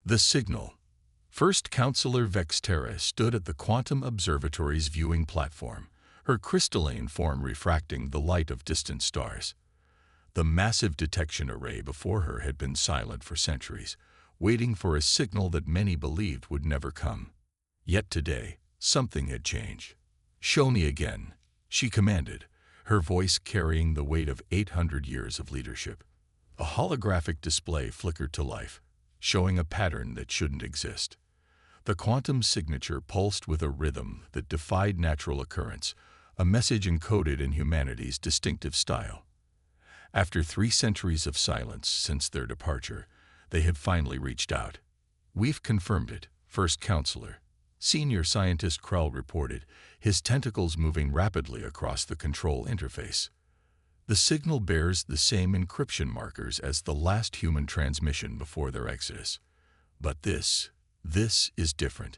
The signal. First Counselor Vextera stood at the Quantum Observatory's viewing platform, her crystalline form refracting the light of distant stars. The massive detection array before her had been silent for centuries, waiting for a signal that many believed would never come. Yet today, something had changed. "Show me again," she commanded, her voice carrying the weight of 800 years of leadership. A holographic display flickered to life, showing a pattern that shouldn't exist. The quantum signature pulsed with a rhythm that defied natural occurrence, a message encoded in humanity's distinctive style. After 3 centuries of silence since their departure, they had finally reached out. "We've confirmed it," First Counselor, Senior Scientist Krell reported, his tentacles moving rapidly across the control interface. "The signal bears the same encryption markers as the last human transmission before their exodus. But this is different."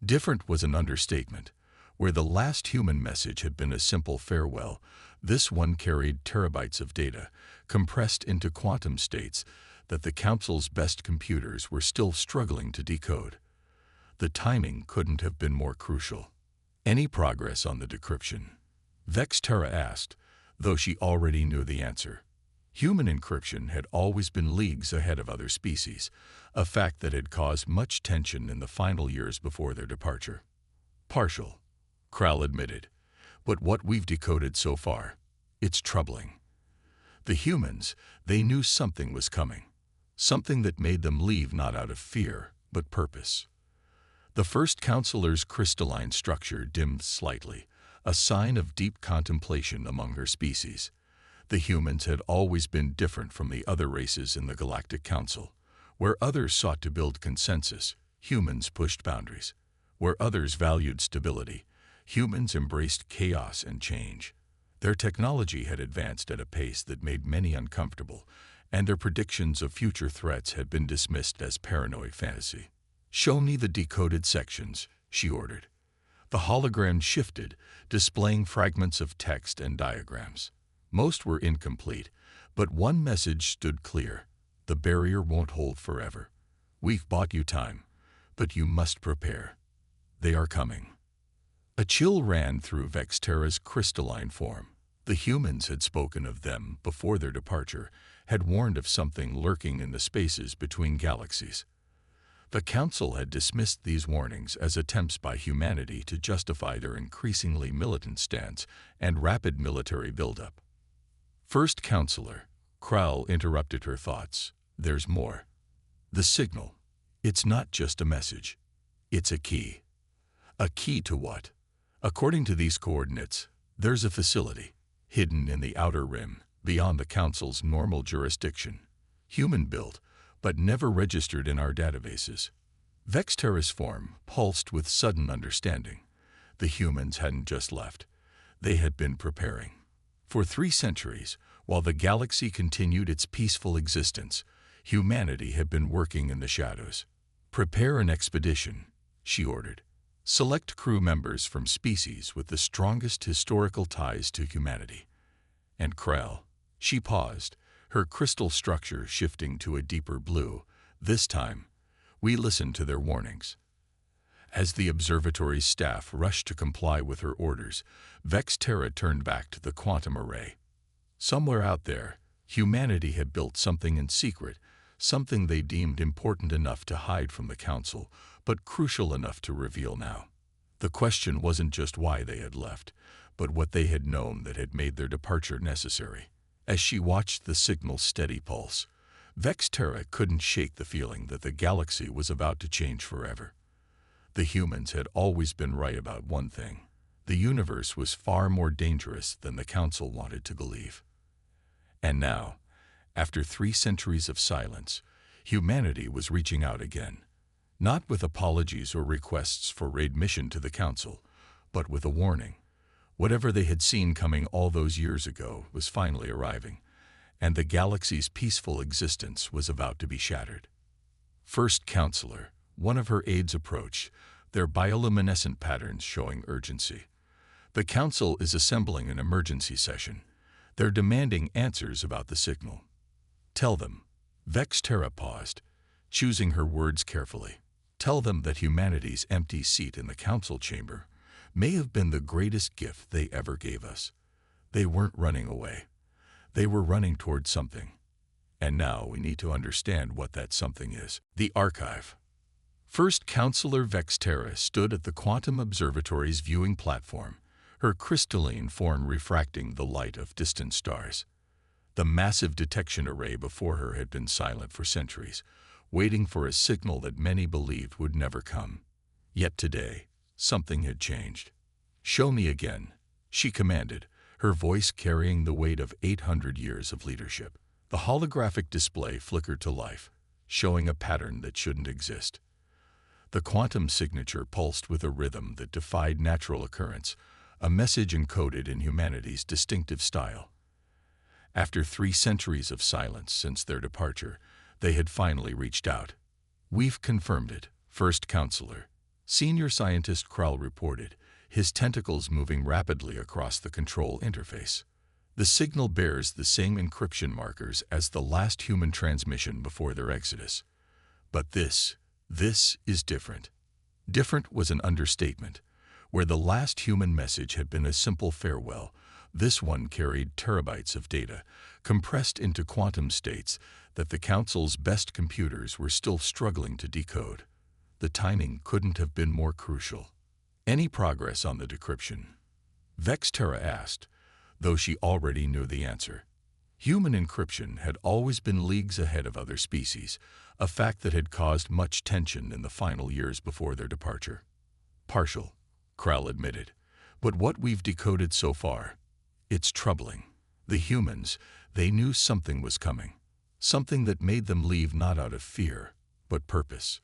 Different was an understatement. Where the last human message had been a simple farewell, this one carried terabytes of data, compressed into quantum states that the Council's best computers were still struggling to decode. The timing couldn't have been more crucial. "Any progress on the decryption?" Vextera asked, though she already knew the answer. Human encryption had always been leagues ahead of other species, a fact that had caused much tension in the final years before their departure. "Partial," Krell admitted, "but what we've decoded so far, it's troubling." The humans, they knew something was coming, something that made them leave not out of fear, but purpose. The First Counselor's crystalline structure dimmed slightly, a sign of deep contemplation among her species. The humans had always been different from the other races in the Galactic Council. Where others sought to build consensus, humans pushed boundaries. Where others valued stability, humans embraced chaos and change. Their technology had advanced at a pace that made many uncomfortable, and their predictions of future threats had been dismissed as paranoid fantasy. "Show me the decoded sections," she ordered. The hologram shifted, displaying fragments of text and diagrams. Most were incomplete, but one message stood clear: the barrier won't hold forever. "We've bought you time, but you must prepare. They are coming." A chill ran through Vextera's crystalline form. The humans had spoken of them before their departure, had warned of something lurking in the spaces between galaxies. The Council had dismissed these warnings as attempts by humanity to justify their increasingly militant stance and rapid military buildup. First Counselor, Krell interrupted her thoughts. "There's more. The signal. It's not just a message. It's a key." "A key to what?" "According to these coordinates, there's a facility, hidden in the outer rim, beyond the Council's normal jurisdiction. Human-built, but never registered in our databases." Vextera's form pulsed with sudden understanding. The humans hadn't just left. They had been preparing. For 3 centuries, while the galaxy continued its peaceful existence, humanity had been working in the shadows. "Prepare an expedition," she ordered. "Select crew members from species with the strongest historical ties to humanity." And Krell, she paused, her crystal structure shifting to a deeper blue. "This time, we listened to their warnings." As the observatory's staff rushed to comply with her orders, Vextera turned back to the quantum array. Somewhere out there, humanity had built something in secret, something they deemed important enough to hide from the Council, but crucial enough to reveal now. The question wasn't just why they had left, but what they had known that had made their departure necessary. As she watched the signal's steady pulse, Vextera couldn't shake the feeling that the galaxy was about to change forever. The humans had always been right about one thing: the universe was far more dangerous than the Council wanted to believe. And now, after 3 centuries of silence, humanity was reaching out again, not with apologies or requests for readmission to the Council, but with a warning. Whatever they had seen coming all those years ago was finally arriving, and the galaxy's peaceful existence was about to be shattered. First Counselor, one of her aides approached, their bioluminescent patterns showing urgency. "The Council is assembling an emergency session. They're demanding answers about the signal." "Tell them." Vextera paused. choosing her words carefully. Tell them that humanity's empty seat in the council chamber may have been the greatest gift they ever gave us. They weren't running away. They were running toward something. And now we need to understand what that something is. The archive. First Counselor Vextera stood at the Quantum Observatory's viewing platform, her crystalline form refracting the light of distant stars. The massive detection array before her had been silent for centuries, waiting for a signal that many believed would never come. Yet today, something had changed. "Show me again," she commanded, her voice carrying the weight of 800 years of leadership. The holographic display flickered to life, showing a pattern that shouldn't exist. The quantum signature pulsed with a rhythm that defied natural occurrence, a message encoded in humanity's distinctive style. After 3 centuries of silence since their departure, they had finally reached out. "We've confirmed it," First Counselor, Senior Scientist Krall reported, his tentacles moving rapidly across the control interface. "The signal bears the same encryption markers as the last human transmission before their exodus. But this is different." Different was an understatement. Where the last human message had been a simple farewell, this one carried terabytes of data, compressed into quantum states that the Council's best computers were still struggling to decode. The timing couldn't have been more crucial. "Any progress on the decryption?" Vextera asked, though she already knew the answer. Human encryption had always been leagues ahead of other species, a fact that had caused much tension in the final years before their departure. "Partial," Krall admitted, "but what we've decoded so far, it's troubling. The humans, they knew something was coming, something that made them leave not out of fear, but purpose."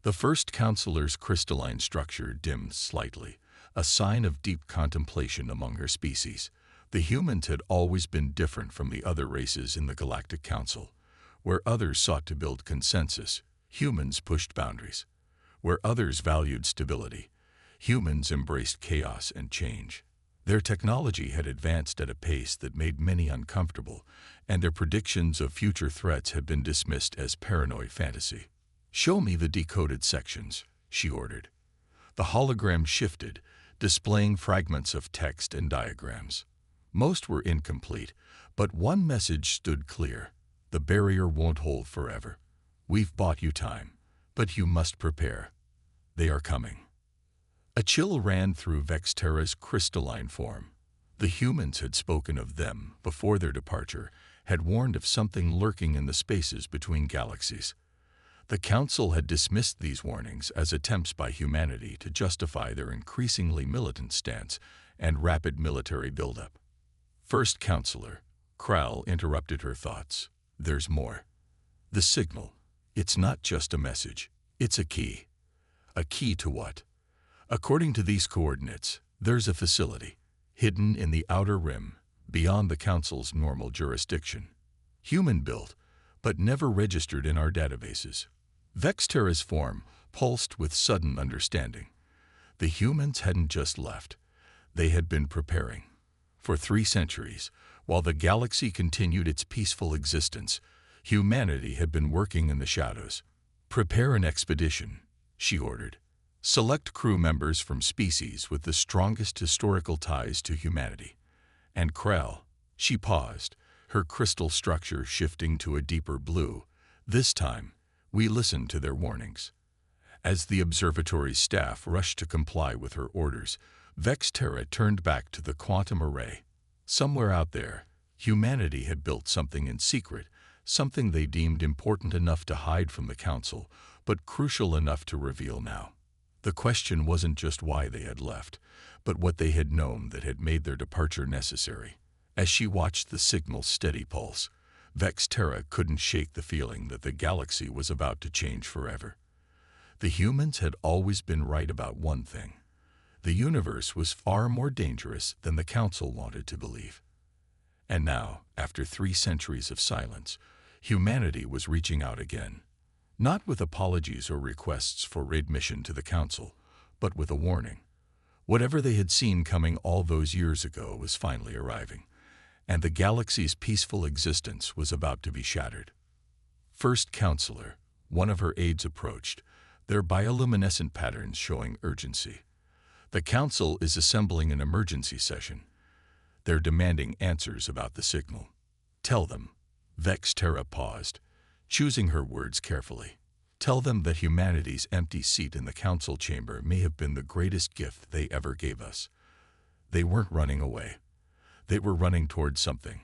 The First Counselor's crystalline structure dimmed slightly, a sign of deep contemplation among her species. The humans had always been different from the other races in the Galactic Council. Where others sought to build consensus, humans pushed boundaries. Where others valued stability, humans embraced chaos and change. Their technology had advanced at a pace that made many uncomfortable, and their predictions of future threats had been dismissed as paranoid fantasy. "Show me the decoded sections," she ordered. The hologram shifted, displaying fragments of text and diagrams. Most were incomplete, but one message stood clear: the barrier won't hold forever. "We've bought you time, but you must prepare. They are coming." A chill ran through Vextera's crystalline form. The humans had spoken of them before their departure, had warned of something lurking in the spaces between galaxies. The Council had dismissed these warnings as attempts by humanity to justify their increasingly militant stance and rapid military buildup. First Counselor, Krall interrupted her thoughts. "There's more. The signal. It's not just a message. It's a key." "A key to what?" "According to these coordinates, there's a facility, hidden in the outer rim, beyond the Council's normal jurisdiction. Human-built, but never registered in our databases." Vextera's form pulsed with sudden understanding. The humans hadn't just left. They had been preparing. For 3 centuries, while the galaxy continued its peaceful existence, humanity had been working in the shadows. "Prepare an expedition," she ordered. "Select crew members from species with the strongest historical ties to humanity." And Krall, she paused, her crystal structure shifting to a deeper blue. "This time, we listened to their warnings." As the observatory's staff rushed to comply with her orders, Vextera turned back to the quantum array. Somewhere out there, humanity had built something in secret, something they deemed important enough to hide from the Council, but crucial enough to reveal now. The question wasn't just why they had left, but what they had known that had made their departure necessary. As she watched the signal's steady pulse, Vextera couldn't shake the feeling that the galaxy was about to change forever. The humans had always been right about one thing. The universe was far more dangerous than the Council wanted to believe. And now, after 3 centuries of silence, humanity was reaching out again. Not with apologies or requests for readmission to the Council, but with a warning. Whatever they had seen coming all those years ago was finally arriving, and the galaxy's peaceful existence was about to be shattered. First Counselor, One of her aides approached, their bioluminescent patterns showing urgency. The council is assembling an emergency session. They're demanding answers about the signal. Tell them. Vexterra paused, choosing her words carefully. Tell them that humanity's empty seat in the council chamber may have been the greatest gift they ever gave us. They weren't running away. They were running towards something.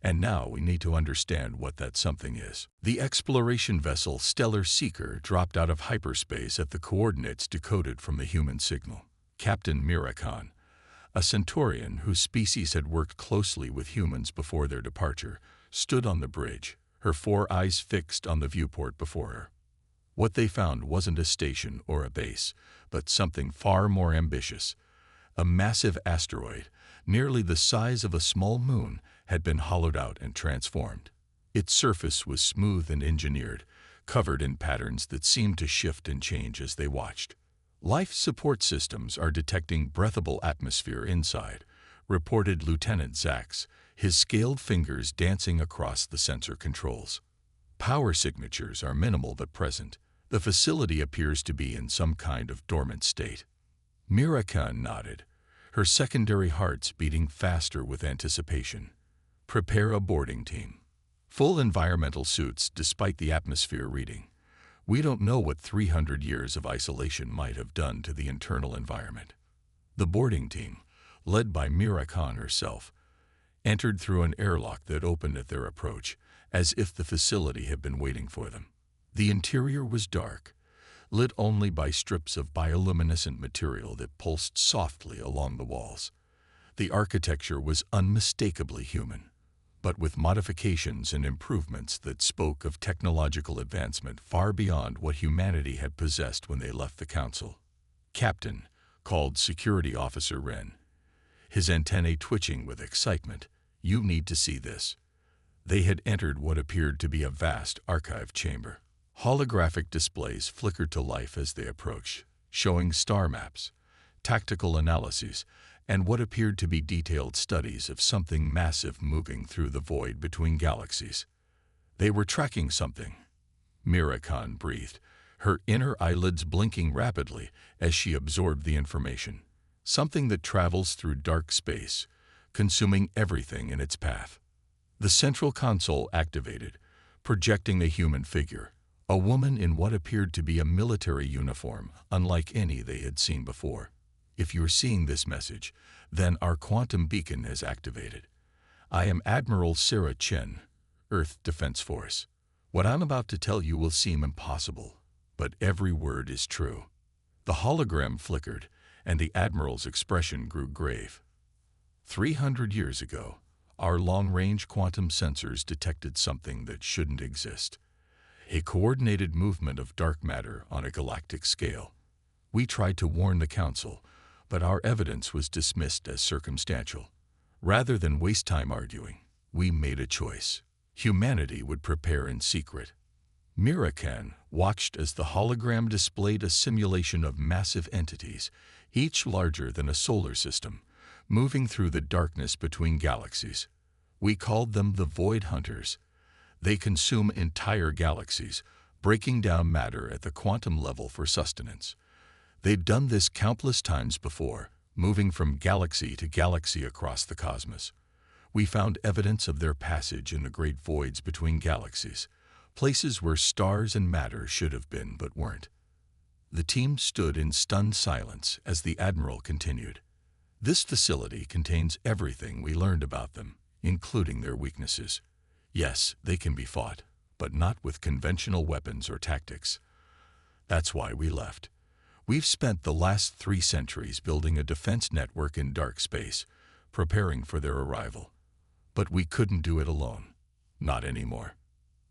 And now we need to understand what that something is. The exploration vessel Stellar Seeker dropped out of hyperspace at the coordinates decoded from the human signal. Captain Mirakan, a Centaurian whose species had worked closely with humans before their departure, stood on the bridge, her 4 eyes fixed on the viewport before her. What they found wasn't a station or a base, but something far more ambitious. A massive asteroid, nearly the size of a small moon, had been hollowed out and transformed. Its surface was smooth and engineered, covered in patterns that seemed to shift and change as they watched. Life support systems are detecting breathable atmosphere inside, reported Lieutenant Zax, his scaled fingers dancing across the sensor controls. Power signatures are minimal but present. The facility appears to be in some kind of dormant state. Mirakan nodded, her secondary hearts beating faster with anticipation. Prepare a boarding team. Full environmental suits despite the atmosphere reading. We don't know what 300 years of isolation might have done to the internal environment. The boarding team, led by Mirakan herself, entered through an airlock that opened at their approach, as if the facility had been waiting for them. The interior was dark, lit only by strips of bioluminescent material that pulsed softly along the walls. The architecture was unmistakably human, but with modifications and improvements that spoke of technological advancement far beyond what humanity had possessed when they left the council. Captain, called Security Officer Wren, his antennae twitching with excitement. You need to see this. They had entered what appeared to be a vast archive chamber. Holographic displays flickered to life as they approached, showing star maps, tactical analyses, and what appeared to be detailed studies of something massive moving through the void between galaxies. They were tracking something. Mirakan breathed, her inner eyelids blinking rapidly as she absorbed the information. Something that travels through dark space, consuming everything in its path. The central console activated, projecting a human figure, a woman in what appeared to be a military uniform, unlike any they had seen before. If you're seeing this message, then our quantum beacon has activated. I am Admiral Sarah Chen, Earth Defense Force. What I'm about to tell you will seem impossible, but every word is true. The hologram flickered, and the Admiral's expression grew grave. 300 years ago, our long-range quantum sensors detected something that shouldn't exist. A coordinated movement of dark matter on a galactic scale. We tried to warn the Council, but our evidence was dismissed as circumstantial. Rather than waste time arguing, we made a choice. Humanity would prepare in secret. Mirakan watched as the hologram displayed a simulation of massive entities, each larger than a solar system, moving through the darkness between galaxies. We called them the Void Hunters. They consume entire galaxies, breaking down matter at the quantum level for sustenance. They'd done this countless times before, moving from galaxy to galaxy across the cosmos. We found evidence of their passage in the great voids between galaxies, places where stars and matter should have been but weren't. The team stood in stunned silence as the Admiral continued. This facility contains everything we learned about them, including their weaknesses. Yes, they can be fought, but not with conventional weapons or tactics. That's why we left. We've spent the last 3 centuries building a defense network in dark space, preparing for their arrival. But we couldn't do it alone. Not anymore.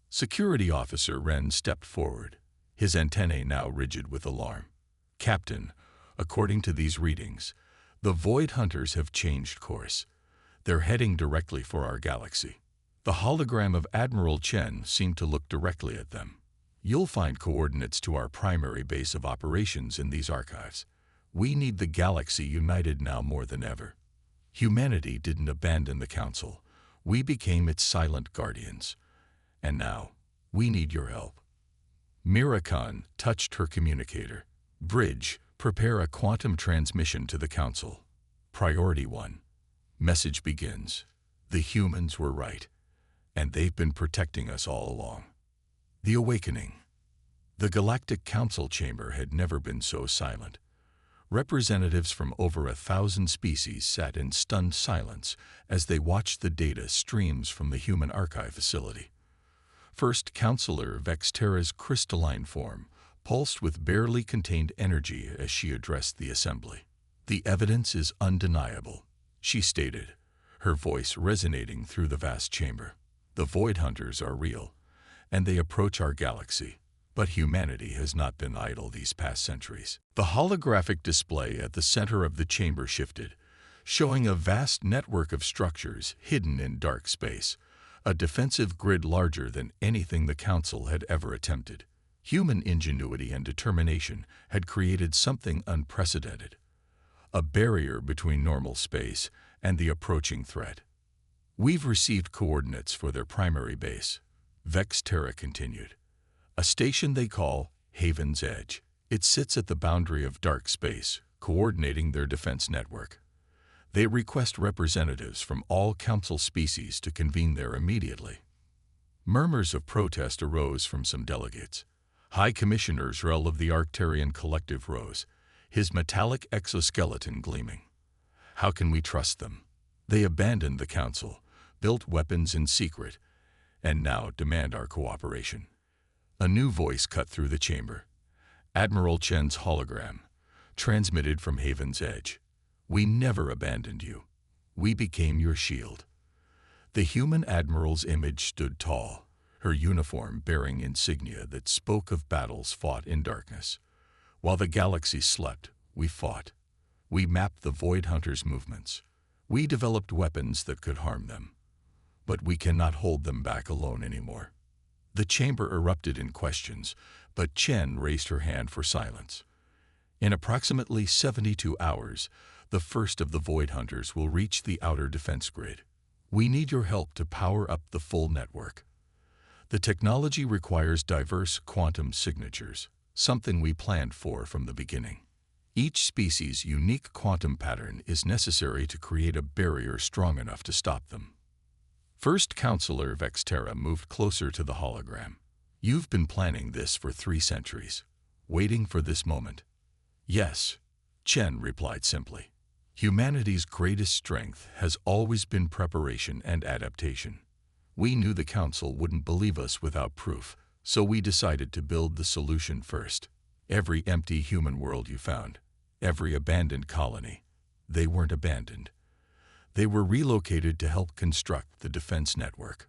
Security Officer Wren stepped forward, his antennae now rigid with alarm. Captain, according to these readings, the Void Hunters have changed course. They're heading directly for our galaxy. The hologram of Admiral Chen seemed to look directly at them. You'll find coordinates to our primary base of operations in these archives. We need the galaxy united now more than ever. Humanity didn't abandon the Council. We became its silent guardians. And now, we need your help. Mirakan touched her communicator. Bridge, prepare a quantum transmission to the Council. Priority 1. Message begins. The humans were right, and they've been protecting us all along. The awakening. The Galactic Council chamber had never been so silent. Representatives from over 1,000 species sat in stunned silence as they watched the data streams from the Human Archive facility. First, Counselor Vexterra's crystalline form pulsed with barely contained energy as she addressed the assembly. "The evidence is undeniable," she stated, her voice resonating through the vast chamber. "The Void Hunters are real, and they approach our galaxy. But humanity has not been idle these past centuries." The holographic display at the center of the chamber shifted, showing a vast network of structures hidden in dark space, a defensive grid larger than anything the Council had ever attempted. Human ingenuity and determination had created something unprecedented, a barrier between normal space and the approaching threat. "We've received coordinates for their primary base," Vexterra continued. "A station they call Haven's Edge. It sits at the boundary of dark space, coordinating their defense network. They request representatives from all Council species to convene there immediately." Murmurs of protest arose from some delegates. High Commissioner Zrel of the Arcturian Collective rose, his metallic exoskeleton gleaming. "How can we trust them? They abandoned the Council, built weapons in secret, and now demand our cooperation." A new voice cut through the chamber. Admiral Chen's hologram, transmitted from Haven's Edge. "We never abandoned you. We became your shield." The human admiral's image stood tall, her uniform bearing insignia that spoke of battles fought in darkness. "While the galaxy slept, we fought. We mapped the Void Hunters' movements. We developed weapons that could harm them. But we cannot hold them back alone anymore." The chamber erupted in questions, but Chen raised her hand for silence. "In approximately 72 hours, the first of the Void Hunters will reach the outer defense grid. We need your help to power up the full network. The technology requires diverse quantum signatures, something we planned for from the beginning. Each species' unique quantum pattern is necessary to create a barrier strong enough to stop them." First Counselor Vexterra moved closer to the hologram. "You've been planning this for 3 centuries, waiting for this moment." "Yes," Chen replied simply. "Humanity's greatest strength has always been preparation and adaptation. We knew the Council wouldn't believe us without proof, so we decided to build the solution first. Every empty human world you found, every abandoned colony, they weren't abandoned. They were relocated to help construct the defense network."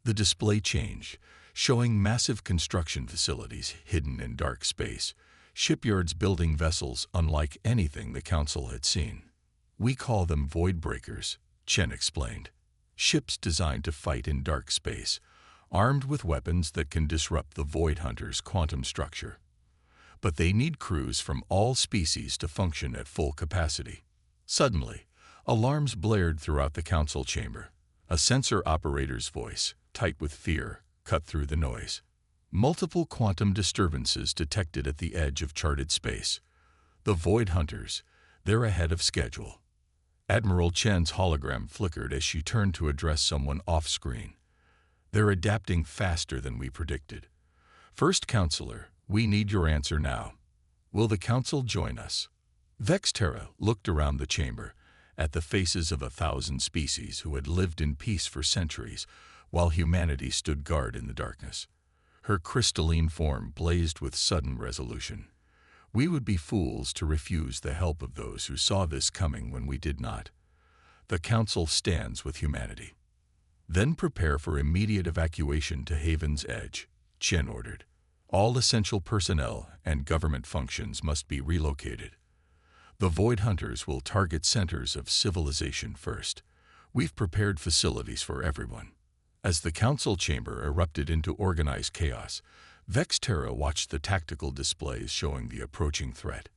The display changed, showing massive construction facilities hidden in dark space, shipyards building vessels unlike anything the Council had seen. "We call them void breakers," Chen explained. "Ships designed to fight in dark space, armed with weapons that can disrupt the Void Hunters' quantum structure. But they need crews from all species to function at full capacity." Suddenly, alarms blared throughout the Council chamber. A sensor operator's voice, tight with fear, cut through the noise. "Multiple quantum disturbances detected at the edge of charted space. The Void Hunters, they're ahead of schedule." Admiral Chen's hologram flickered as she turned to address someone off-screen. "They're adapting faster than we predicted. First Counselor, we need your answer now. Will the Council join us?" Vexterra looked around the chamber, at the faces of 1,000 species who had lived in peace for centuries, while humanity stood guard in the darkness. Her crystalline form blazed with sudden resolution. "We would be fools to refuse the help of those who saw this coming when we did not. The Council stands with humanity." "Then prepare for immediate evacuation to Haven's Edge," Chen ordered. "All essential personnel and government functions must be relocated. The Void Hunters will target centers of civilization first. We've prepared facilities for everyone." As the Council chamber erupted into organized chaos, Vexterra watched the tactical displays showing the approaching threat.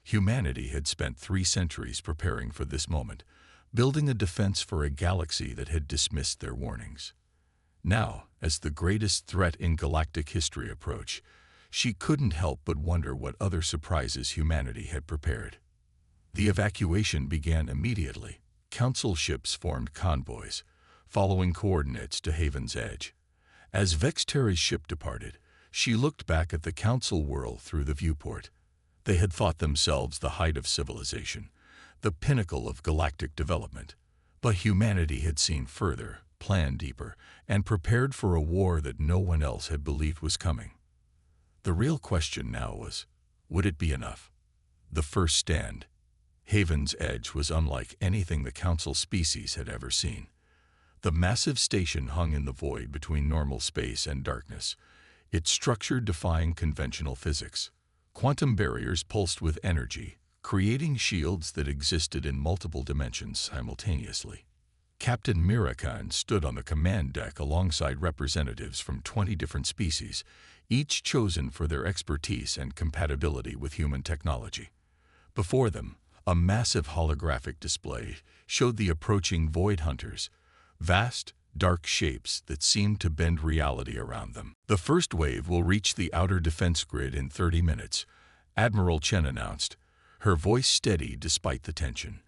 Humanity had spent 3 centuries preparing for this moment, building a defense for a galaxy that had dismissed their warnings. Now, as the greatest threat in galactic history approached, she couldn't help but wonder what other surprises humanity had prepared. The evacuation began immediately. Council ships formed convoys, following coordinates to Haven's Edge. As Vexteri's ship departed, she looked back at the Council world through the viewport. They had thought themselves the height of civilization, the pinnacle of galactic development. But humanity had seen further, planned deeper, and prepared for a war that no one else had believed was coming. The real question now was, would it be enough? The first stand. Haven's Edge was unlike anything the Council species had ever seen. The massive station hung in the void between normal space and darkness, its structure defying conventional physics. Quantum barriers pulsed with energy, creating shields that existed in multiple dimensions simultaneously. Captain Mirakan stood on the command deck alongside representatives from 20 different species, each chosen for their expertise and compatibility with human technology. Before them, a massive holographic display showed the approaching Void Hunters, vast, dark shapes that seemed to bend reality around them. The first wave will reach the outer defense grid in 30 minutes, Admiral Chen announced, her voice steady despite the tension.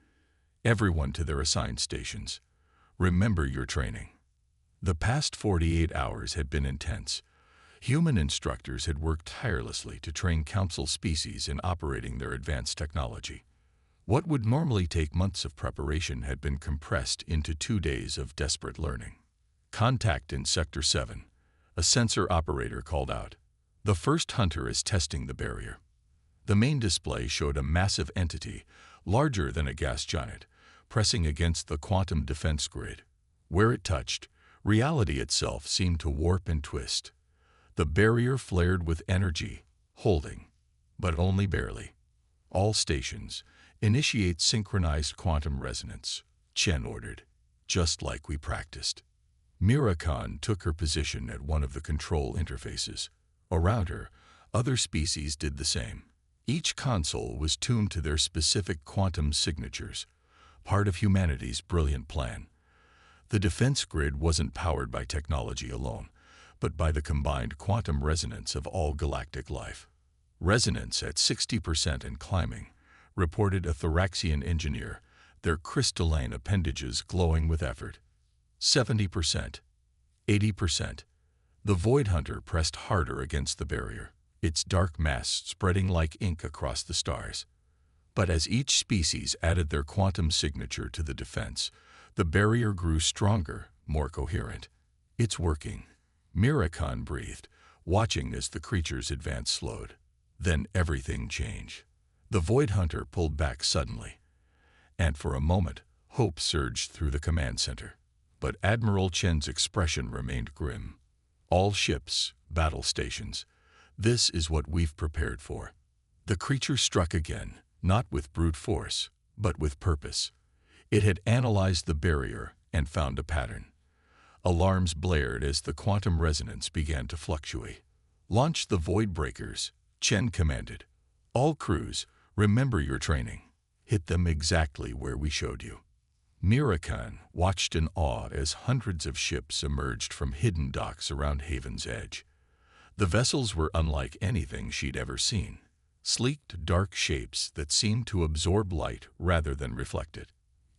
Everyone to their assigned stations. Remember your training. The past 48 hours had been intense. Human instructors had worked tirelessly to train Council species in operating their advanced technology. What would normally take months of preparation had been compressed into 2 days of desperate learning. Contact in Sector 7. A sensor operator called out. The first hunter is testing the barrier. The main display showed a massive entity, larger than a gas giant, pressing against the quantum defense grid. Where it touched, reality itself seemed to warp and twist. The barrier flared with energy, holding, but only barely. All stations, initiate synchronized quantum resonance, Chen ordered, just like we practiced. Mirakan took her position at one of the control interfaces. Around her, other species did the same. Each console was tuned to their specific quantum signatures, part of humanity's brilliant plan. The defense grid wasn't powered by technology alone, but by the combined quantum resonance of all galactic life. Resonance at 60% and climbing, reported a Thoraxian engineer, their crystalline appendages glowing with effort. 70%, 80%. The Void Hunter pressed harder against the barrier, its dark mass spreading like ink across the stars. But as each species added their quantum signature to the defense, the barrier grew stronger, more coherent. It's working, Mirakan breathed, watching as the creature's advance slowed. Then everything changed. The Void Hunter pulled back suddenly, and for a moment, hope surged through the command center. But Admiral Chen's expression remained grim. All ships, battle stations. This is what we've prepared for. The creature struck again, not with brute force, but with purpose. It had analyzed the barrier and found a pattern. Alarms blared as the quantum resonance began to fluctuate. Launch the Void Breakers, Chen commanded. All crews, remember your training. Hit them exactly where we showed you. Mirakan watched in awe as hundreds of ships emerged from hidden docks around Haven's Edge. The vessels were unlike anything she'd ever seen. Sleeked, dark shapes that seemed to absorb light rather than reflect it.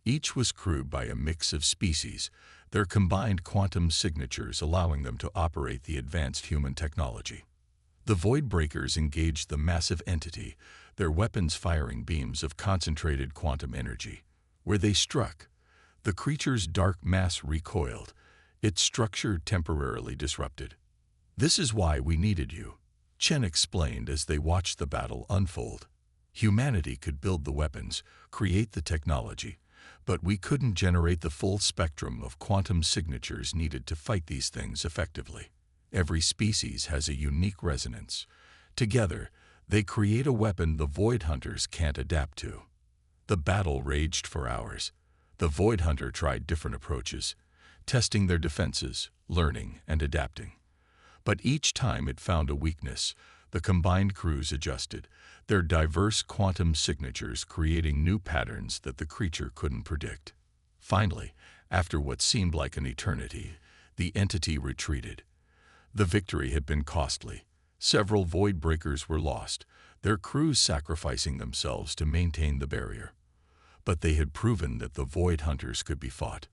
Each was crewed by a mix of species, their combined quantum signatures allowing them to operate the advanced human technology. The Void Breakers engaged the massive entity, their weapons firing beams of concentrated quantum energy. Where they struck, the creature's dark mass recoiled, its structure temporarily disrupted. This is why we needed you, Chen explained as they watched the battle unfold. Humanity could build the weapons, create the technology, but we couldn't generate the full spectrum of quantum signatures needed to fight these things effectively. Every species has a unique resonance. Together, they create a weapon the Void Hunters can't adapt to. The battle raged for hours. The Void Hunter tried different approaches, testing their defenses, learning, and adapting. But each time it found a weakness, the combined crews adjusted, their diverse quantum signatures creating new patterns that the creature couldn't predict. Finally, after what seemed like an eternity, the entity retreated. The victory had been costly. Several void breakers were lost, their crews sacrificing themselves to maintain the barrier. But they had proven that the void hunters could be fought.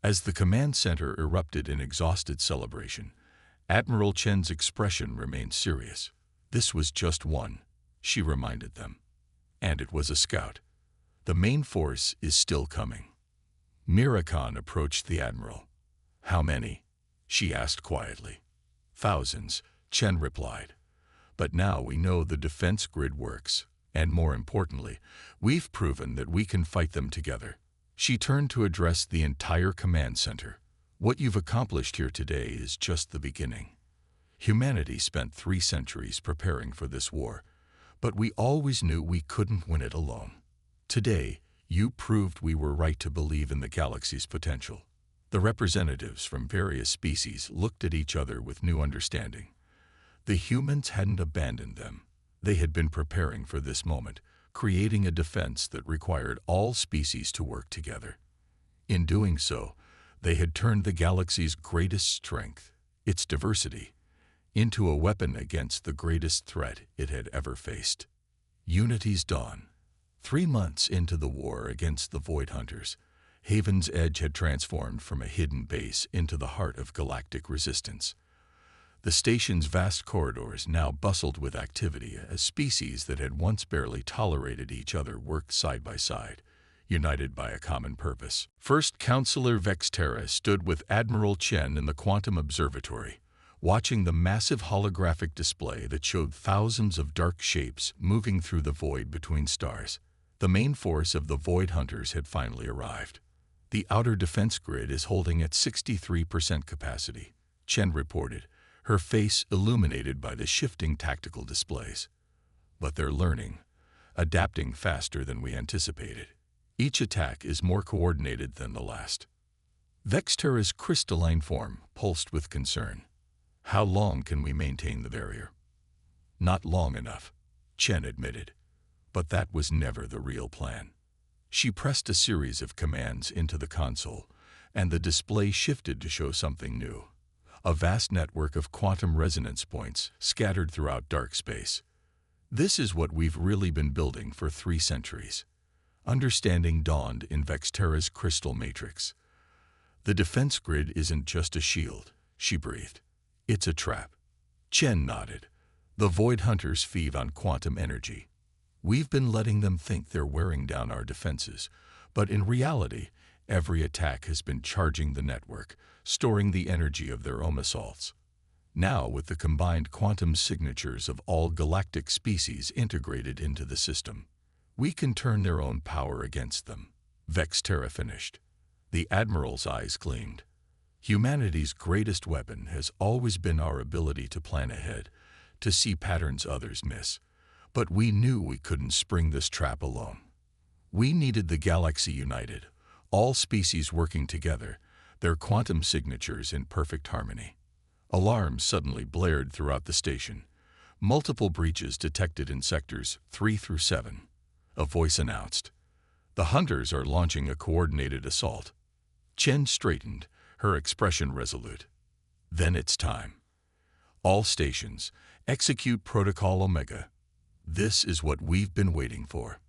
As the command center erupted in exhausted celebration, Admiral Chen's expression remained serious. This was just one, she reminded them. And it was a scout. The main force is still coming. Mirakan approached the admiral. How many? She asked quietly. Thousands, Chen replied. But now we know the defense grid works, and more importantly, we've proven that we can fight them together. She turned to address the entire command center. What you've accomplished here today is just the beginning. Humanity spent 3 centuries preparing for this war, but we always knew we couldn't win it alone. Today, you proved we were right to believe in the galaxy's potential. The representatives from various species looked at each other with new understanding. The humans hadn't abandoned them. They had been preparing for this moment, creating a defense that required all species to work together. In doing so, they had turned the galaxy's greatest strength, its diversity, into a weapon against the greatest threat it had ever faced. Unity's dawn. 3 months into the war against the Void Hunters, Haven's Edge had transformed from a hidden base into the heart of galactic resistance. The station's vast corridors now bustled with activity as species that had once barely tolerated each other worked side by side, united by a common purpose. First Counselor Vexterra stood with Admiral Chen in the Quantum Observatory, watching the massive holographic display that showed thousands of dark shapes moving through the void between stars. The main force of the Void Hunters had finally arrived. The outer defense grid is holding at 63% capacity, Chen reported, her face illuminated by the shifting tactical displays. But they're learning, adapting faster than we anticipated. Each attack is more coordinated than the last. Vexterra's crystalline form pulsed with concern. How long can we maintain the barrier? Not long enough, Chen admitted. But that was never the real plan. She pressed a series of commands into the console, and the display shifted to show something new. A vast network of quantum resonance points scattered throughout dark space. This is what we've really been building for 3 centuries. Understanding dawned in Vexterra's crystal matrix. The defense grid isn't just a shield, she breathed. It's a trap. Chen nodded. The Void Hunters feed on quantum energy. We've been letting them think they're wearing down our defenses, but in reality, every attack has been charging the network, storing the energy of their own assaults. Now, with the combined quantum signatures of all galactic species integrated into the system, we can turn their own power against them. Vexterra finished. The Admiral's eyes gleamed. Humanity's greatest weapon has always been our ability to plan ahead, to see patterns others miss. But we knew we couldn't spring this trap alone. We needed the galaxy united, all species working together, their quantum signatures in perfect harmony. Alarms suddenly blared throughout the station. Multiple breaches detected in sectors 3 through 7. A voice announced, "The Hunters are launching a coordinated assault." Chen straightened, her expression resolute. "Then it's time. All stations, execute Protocol Omega. This is what we've been waiting for."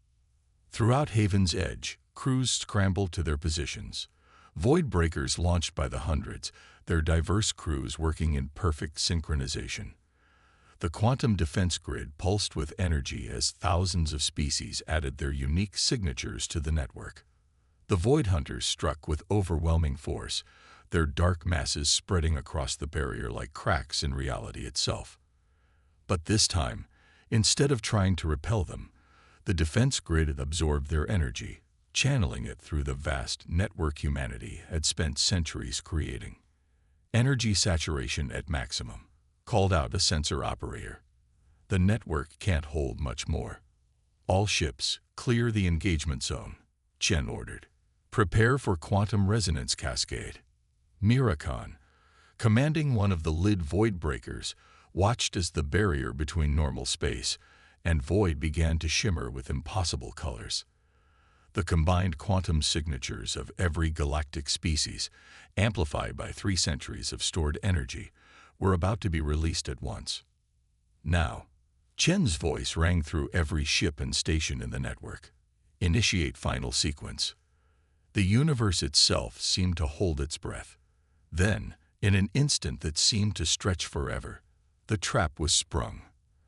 Throughout Haven's Edge, crews scrambled to their positions. Void breakers launched by the hundreds, their diverse crews working in perfect synchronization. The quantum defense grid pulsed with energy as thousands of species added their unique signatures to the network. The Void Hunters struck with overwhelming force, their dark masses spreading across the barrier like cracks in reality itself. But this time, instead of trying to repel them, the defense grid absorbed their energy, channeling it through the vast network humanity had spent centuries creating. "Energy saturation at maximum," called out a sensor operator. "The network can't hold much more." "All ships, clear the engagement zone," Chen ordered. "Prepare for quantum resonance cascade." Mirakan, commanding one of the lid void breakers, watched as the barrier between normal space and void began to shimmer with impossible colors. The combined quantum signatures of every galactic species, amplified by 3 centuries of stored energy, were about to be released at once. Now, Chen's voice rang through every ship and station in the network. Initiate final sequence. The universe itself seemed to hold its breath. Then, in an instant that seemed to stretch forever, the trap was sprung.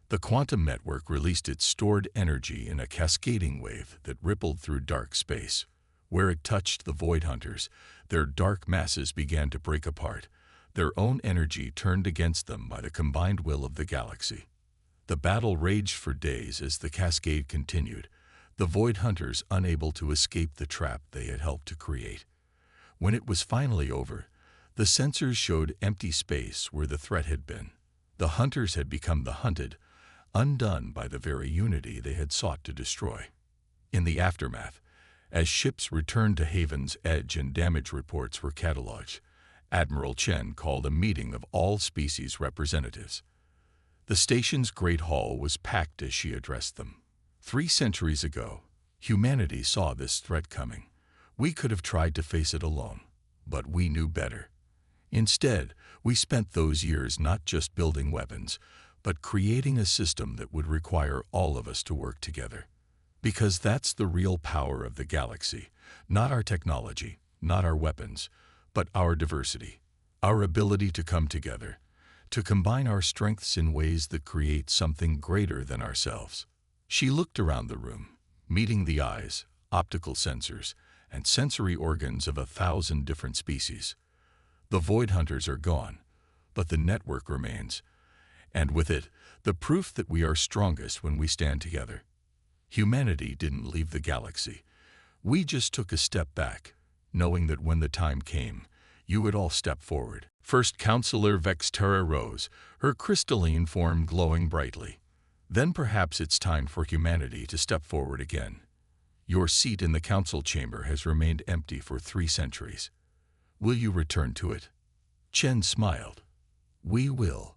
The quantum network released its stored energy in a cascading wave that rippled through dark space. Where it touched the Void Hunters, their dark masses began to break apart, their own energy turned against them by the combined will of the galaxy. The battle raged for days as the cascade continued, the Void Hunters unable to escape the trap they had helped to create. When it was finally over, the sensors showed empty space where the threat had been. The hunters had become the hunted, undone by the very unity they had sought to destroy. In the aftermath, as ships returned to Haven's Edge and damage reports were cataloged, Admiral Chen called a meeting of all species representatives. The station's great hall was packed as she addressed them. 3 centuries ago, humanity saw this threat coming. We could have tried to face it alone, but we knew better. Instead, we spent those years not just building weapons, but creating a system that would require all of us to work together. Because that's the real power of the galaxy, not our technology, not our weapons, but our diversity, our ability to come together, to combine our strengths in ways that create something greater than ourselves. She looked around the room, meeting the eyes, optical sensors, and sensory organs of 1,000 different species. The Void Hunters are gone, but the network remains, and with it, the proof that we are strongest when we stand together. Humanity didn't leave the galaxy. We just took a step back, knowing that when the time came, you would all step forward. First Counselor Vexterra rose, her crystalline form glowing brightly. Then perhaps it's time for humanity to step forward again. Your seat in the council chamber has remained empty for 3 centuries. Will you return to it? Chen smiled. We will,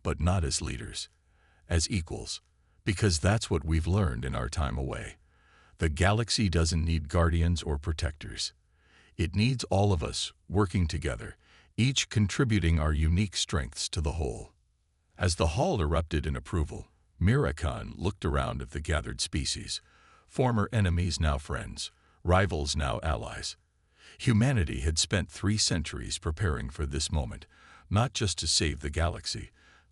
but not as leaders, as equals, because that's what we've learned in our time away. The galaxy doesn't need guardians or protectors. It needs all of us working together, each contributing our unique strengths to the whole. As the hall erupted in approval, Mirakan looked around at the gathered species, former enemies now friends, rivals now allies. Humanity had spent 3 centuries preparing for this moment, not just to save the galaxy,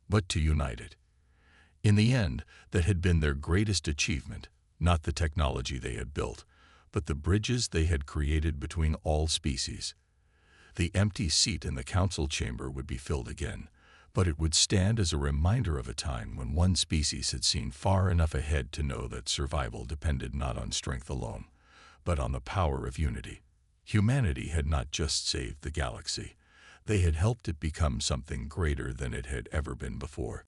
but to unite it. In the end, that had been their greatest achievement, not the technology they had built, but the bridges they had created between all species. The empty seat in the council chamber would be filled again, but it would stand as a reminder of a time when one species had seen far enough ahead to know that survival depended not on strength alone, but on the power of unity. Humanity had not just saved the galaxy. They had helped it become something greater than it had ever been before.